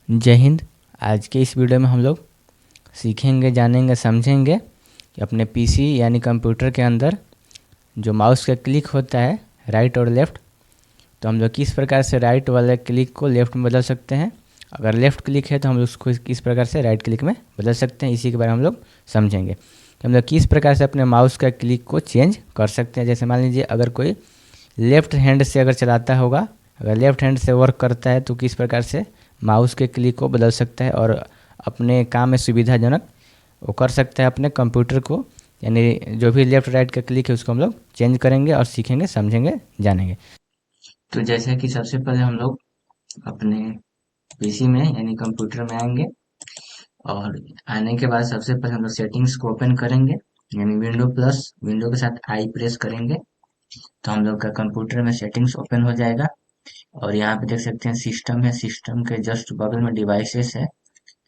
जय हिंद। आज के इस वीडियो में हम लोग सीखेंगे, जानेंगे, समझेंगे कि अपने पीसी यानी कंप्यूटर के अंदर जो माउस का क्लिक होता है राइट और लेफ़्ट, तो हम लोग किस प्रकार से राइट वाले क्लिक को लेफ़्ट में बदल सकते हैं। अगर लेफ़्ट क्लिक है तो हम लोग उसको किस प्रकार से राइट क्लिक में बदल सकते हैं। इसी के बारे में हम लोग समझेंगे कि हम लोग किस प्रकार से अपने माउस का क्लिक को चेंज कर सकते हैं। जैसे मान लीजिए अगर कोई लेफ़्ट हैंड से अगर चलाता होगा, अगर लेफ़्ट हैंड से वर्क करता है तो किस प्रकार से माउस के क्लिक को बदल सकता है और अपने काम में सुविधाजनक वो कर सकता है अपने कंप्यूटर को। यानी जो भी लेफ़्ट राइट का क्लिक है उसको हम लोग चेंज करेंगे और सीखेंगे, समझेंगे, जानेंगे। तो जैसे कि सबसे पहले हम लोग अपने पीसी में यानी कंप्यूटर में आएंगे और आने के बाद सबसे पहले हम लोग सेटिंग्स को ओपन करेंगे, यानी विंडो प्लस विंडो के साथ आई प्रेस करेंगे तो हम लोग का कंप्यूटर में सेटिंग्स ओपन हो जाएगा। और यहाँ पे देख सकते हैं सिस्टम है, सिस्टम के जस्ट बगल में डिवाइसेस है,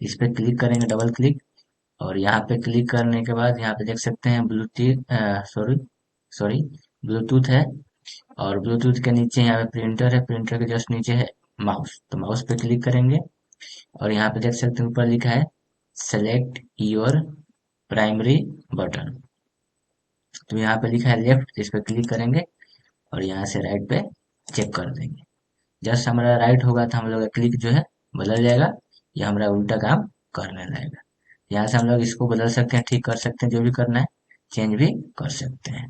इस पे क्लिक करेंगे, डबल क्लिक। और यहाँ पे क्लिक करने के बाद यहाँ पे देख सकते हैं ब्लूटूथ, सॉरी सॉरी ब्लूटूथ है। और ब्लूटूथ के नीचे यहाँ पे प्रिंटर है, प्रिंटर के जस्ट नीचे है माउस, तो माउस पे क्लिक करेंगे। और यहाँ पे देख सकते हैं ऊपर लिखा है सेलेक्ट योर प्राइमरी बटन, तो यहाँ पे लिखा है लेफ्ट, इस पे क्लिक करेंगे और यहाँ से राइट पे चेक कर देंगे। जस्ट हमारा राइट होगा तो हम लोग का क्लिक जो है बदल जाएगा, या हमारा उल्टा काम करने लगेगा। यहाँ से हम लोग इसको बदल सकते हैं, ठीक कर सकते हैं, जो भी करना है चेंज भी कर सकते हैं।